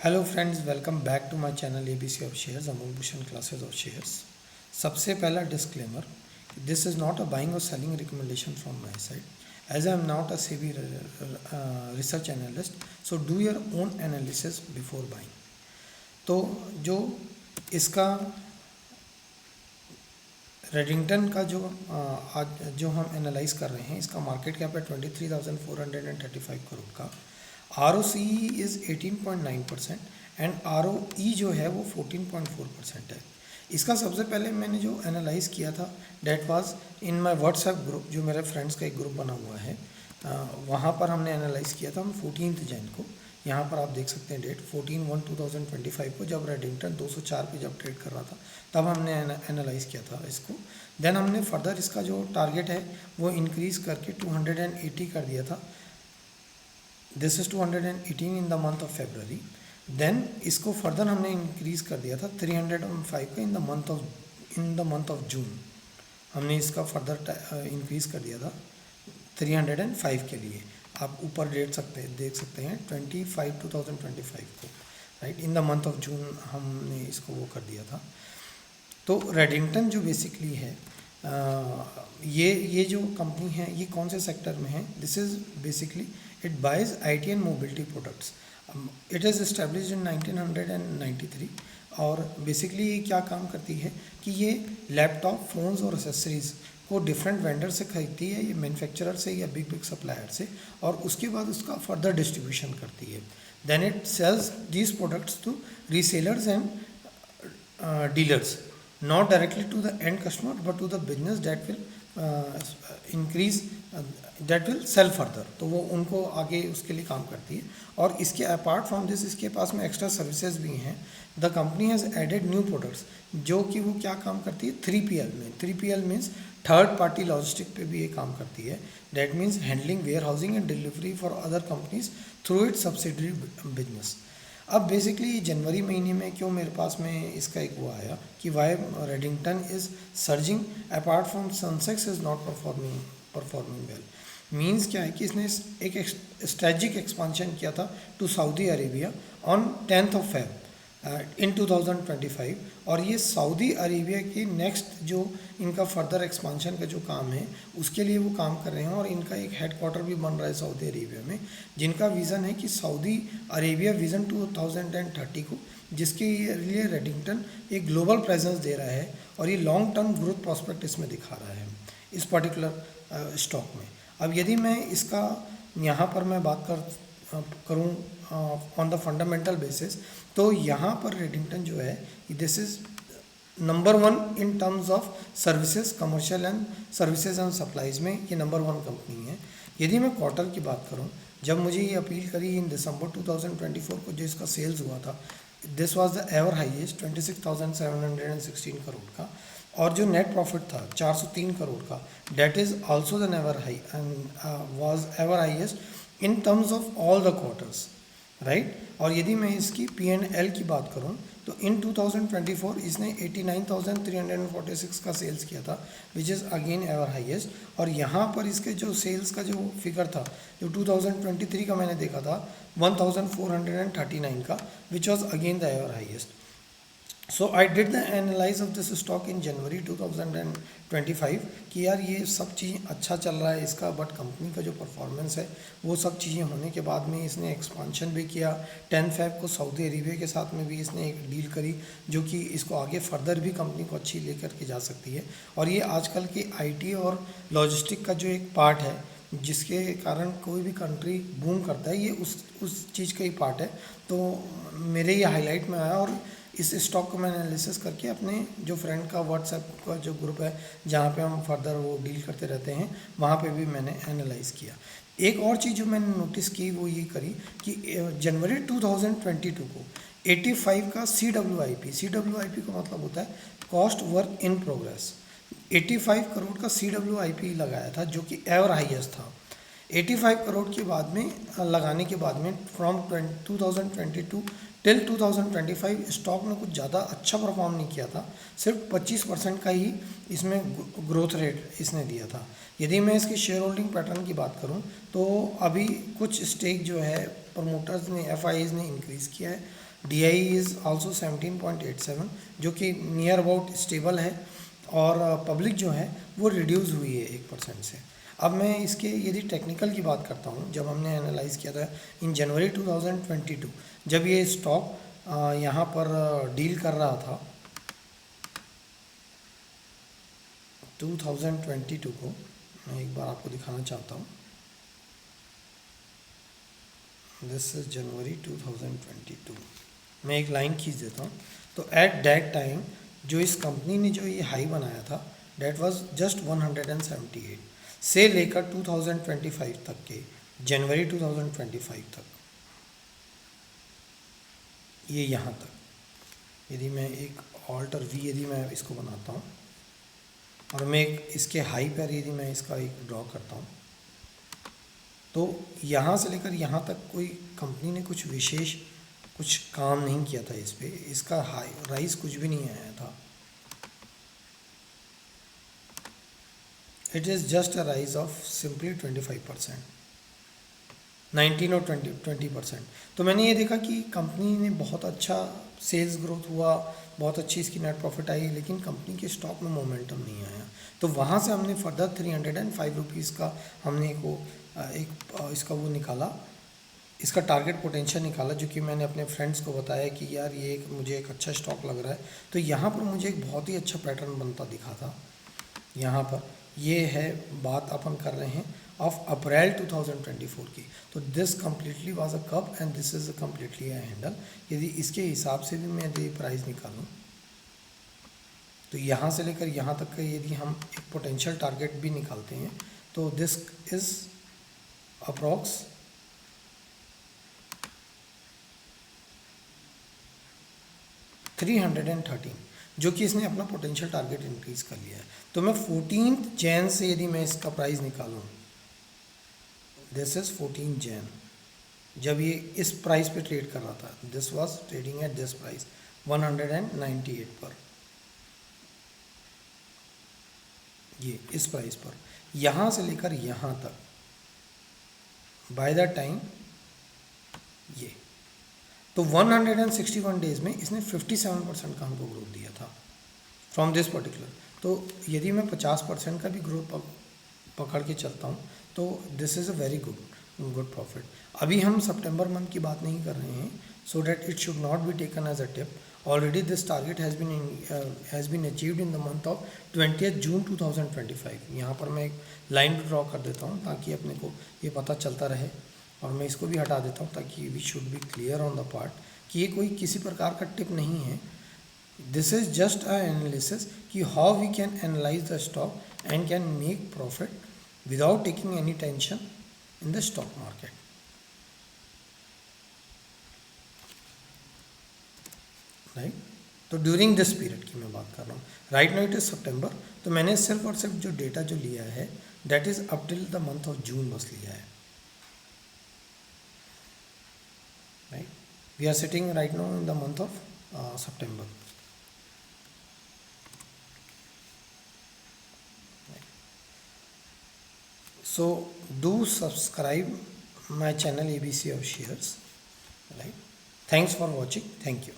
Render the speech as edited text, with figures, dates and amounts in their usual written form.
Hello friends, welcome back to my channel ABC of shares, Amol Bhushan classes of shares. सबसे पहला disclaimer, this is not a buying और selling recommendation from my side, as I am not a SEBI research analyst, so do your own analysis before buying. तो जो इसका Redington का आज जो हम एनालाइज कर रहे हैं, इसका मार्केट कैप है 23,435 करोड़ का। ROCE इज़ 18.9% एंड ROE जो है वो 14.4% है। इसका सबसे पहले मैंने जो एनालाइज किया था that was in my WhatsApp group, जो मेरे फ्रेंड्स का एक ग्रुप बना हुआ है, वहाँ पर हमने एनालाइज किया था हम 14 जैन को। यहाँ पर आप देख सकते हैं डेट 14/1/2025 को, जब रेडिंगटन 204 पे जब ट्रेड कर रहा था तब हमने एनालाइज किया था इसको। देन हमने फर्दर इसका जो टारगेट है वो इंक्रीज़ करके 280 कर दिया था। This is 218 in the month of February. Then इसको फर्दर हमने इंक्रीज़ कर दिया था 305 का in the month of June. हमने इसका फर्दर इंक्रीज़ कर दिया था 305 के लिए। आप ऊपर देख सकते हैं 25/2025 को, right, in the month of June हमने इसको वो कर दिया था। तो रेडिंगटन जो बेसिकली है, ये जो कंपनी है ये कौन से सेक्टर में है? This is basically it buys IT and mobility products. It is established in 1993 और बेसिकली ये क्या काम करती है कि ये लैपटॉप, फ़ोन्स और एसेसरीज़ को डिफरेंट वेंडर से खरीदती है, ये मैन्युफैक्चरर से या बिग सप्लायर से, और उसके बाद उसका फर्दर डिस्ट्रीब्यूशन करती है। Then it sells these products to resellers and dealers, not directly to the end customer but to the business that will increase that will sell further। तो वो उनको आगे उसके लिए काम करती है। और इसके अपार्ट फ्रॉम दिस इसके पास में एक्स्ट्रा सर्विसेज भी हैं। The company has added new products, जो कि वो क्या काम करती है 3PL में। 3PL means third party logistic पे भी ये काम करती है। That means handling, warehousing and delivery for other companies through its subsidiary business. अब बेसिकली जनवरी महीने में क्यों मेरे पास में इसका एक वो आया कि why Redington is surging apart from Sensex is not performing well. Means क्या है कि इसने एक स्ट्रेटजिक एक्सपांशन किया था to Saudi Arabia on 10th of Feb in 2025, और ये सऊदी अरेबिया की नेक्स्ट जो इनका फर्दर एक्सपांशन का जो काम है उसके लिए वो काम कर रहे हैं। और इनका एक हेडक्वार्टर भी बन रहा है सऊदी अरेबिया में, जिनका विज़न है कि सऊदी अरेबिया विज़न 2030 को, जिसके लिए रेडिंगटन एक ग्लोबल प्रेजेंस दे रहा है और ये लॉन्ग टर्म ग्रोथ प्रॉस्पेक्ट इसमें दिखा रहा है इस पर्टिकुलर स्टॉक में। अब यदि मैं इसका यहाँ पर मैं बात करूँ ऑन द फंडामेंटल बेसिस, तो यहाँ पर रेडिंगटन जो है this is number 1 in terms of services, commercial and services and supplies में ये नंबर 1 कंपनी है। यदि मैं क्वार्टर की बात करूँ, जब मुझे ये अपील करी इन दिसंबर 2024 को, जो इसका सेल्स हुआ था, this was the ever highest 26,716 crore का, और जो नेट प्रॉफिट था 403 करोड़ का, that is also the ever high and was ever highest in terms of all the quarters, right. और यदि मैं इसकी P&L की बात करूं, तो इन 2024 इसने 89,346 का सेल्स किया था, which is again ever highest. और यहाँ पर इसके जो सेल्स का जो फिगर था, जो 2023 का मैंने देखा था 1,439 का, which was again the ever highest. So I did the analyse of this stock in January 2025 कि यार ये सब चीज़ अच्छा चल रहा है इसका, बट कंपनी का जो परफॉर्मेंस है वो सब चीज़ें होने के बाद में इसने एक्सपांशन भी किया। 10 Feb को सऊदी अरेबिया के साथ में भी इसने एक डील करी, जो कि इसको आगे फर्दर भी कंपनी को अच्छी लेकर के जा सकती है। और ये आजकल की IT और लॉजिस्टिक का जो एक पार्ट है, जिसके कारण कोई भी कंट्री बूम करता है, ये उस चीज़ का ही पार्ट है। तो मेरे ये हाईलाइट में आया, और इस स्टॉक को मैंने एनालिसिस करके अपने जो फ्रेंड का व्हाट्सएप का जो ग्रुप है जहाँ पे हम फर्दर वो डील करते रहते हैं, वहाँ पे भी मैंने एनालाइज किया। एक और चीज़ जो मैंने नोटिस की वो ये करी कि जनवरी 2022 को 85 का CWIP का मतलब होता है cost work in progress, 85 crore का CWIP लगाया था, जो कि एवर हाईएस्ट था। 85 करोड़ के बाद में लगाने के बाद में फ्रॉम 2022 टिल 2025 स्टॉक ने कुछ ज़्यादा अच्छा परफॉर्म नहीं किया था, सिर्फ 25% का ही इसमें ग्रोथ रेट इसने दिया था। यदि मैं इसकी शेयर होल्डिंग पैटर्न की बात करूं, तो अभी कुछ स्टेक जो है प्रमोटर्स ने, FIs ने इंक्रीज़ किया है, DI इज़ आल्सो 17.87 जो कि नियर अबाउट स्टेबल है, और पब्लिक जो है वो रिड्यूस हुई है 1% से। अब मैं इसके यदि टेक्निकल की बात करता हूँ, जब हमने एनालाइज किया था इन जनवरी 2022, जब ये स्टॉक यहाँ पर डील कर रहा था 2022 को, मैं एक बार आपको दिखाना चाहता हूँ, दिस इज जनवरी 2022। मैं एक लाइन खींच देता हूँ। तो एट दैट टाइम जो इस कंपनी ने जो ये हाई बनाया था दैट वाज जस्ट 178 से लेकर 2025 तक के, जनवरी 2025 तक, ये यहाँ तक। यदि मैं एक ऑल्ट और वी यदि मैं इसको बनाता हूँ और मैं एक इसके हाई पर यदि मैं इसका एक ड्रॉ करता हूँ, तो यहाँ से लेकर यहाँ तक कोई कंपनी ने कुछ विशेष कुछ काम नहीं किया था इस पे, इसका हाई राइज कुछ भी नहीं आया था। It is just a rise of simply 25%, 19 और 20%। तो मैंने ये देखा कि कंपनी ने बहुत अच्छा सेल्स ग्रोथ हुआ, बहुत अच्छी इसकी नेट प्रॉफिट आई, लेकिन कंपनी के स्टॉक में मोमेंटम नहीं आया। तो वहाँ से हमने फर्दर 305 रुपीज़ का हमने एक इसका वो निकाला, इसका टारगेट पोटेंशियल निकाला, जो कि मैंने अपने फ्रेंड्स को बताया कि यार ये मुझे एक अच्छा स्टॉक लग रहा है। तो यहाँ पर मुझे एक बहुत ही अच्छा पैटर्न बनता दिखा था। यहाँ पर ये है, बात अपन कर रहे हैं ऑफ अप्रैल 2024 की। तो this completely was a cup and this is completely a handle. यदि इसके हिसाब से भी मैं यदि प्राइस निकालूँ तो यहाँ से लेकर यहाँ तक का यदि हम एक पोटेंशियल टारगेट भी निकालते हैं तो दिस इज़ अप्रॉक्स 313, जो कि इसने अपना पोटेंशियल टारगेट इंक्रीज कर लिया है। तो मैं 14 जैन से यदि मैं इसका प्राइस निकालूं, दिस इज 14 जैन, जब ये इस प्राइस पे ट्रेड कर रहा था, this was trading at this price 198 पर, ये इस प्राइस पर, यहाँ से लेकर यहाँ तक बाय द टाइम ये, तो 161 डेज में इसने 57% का हमको ग्रोथ दिया था फ्रॉम दिस पर्टिकुलर। तो यदि मैं 50% का भी ग्रोथ पकड़ के चलता हूँ तो this is a very good profit. अभी हम सितंबर मंथ की बात नहीं कर रहे हैं, so that it should not be taken as a tip. Already this target has been achieved in the month of 20 June 2025। यहाँ पर मैं एक लाइन ड्रॉ कर देता हूँ ताकि अपने को ये पता चलता रहे, और मैं इसको भी हटा देता हूँ ताकि we should be clear on the part कि ये कोई किसी प्रकार का टिप नहीं है। This is just a analysis कि how we can analyse the stock and can make profit without taking any tension in the stock market, right. तो ड्यूरिंग दिस पीरियड की मैं बात कर रहा हूँ, राइट नाउ इट इज सितंबर, तो मैंने सिर्फ और सिर्फ जो डेटा जो लिया है that is up till the month of जून बस लिया है, right? We are sitting right now in the month of September. Right. So do subscribe my channel ABC of Shares. Right. Thanks for watching. Thank you.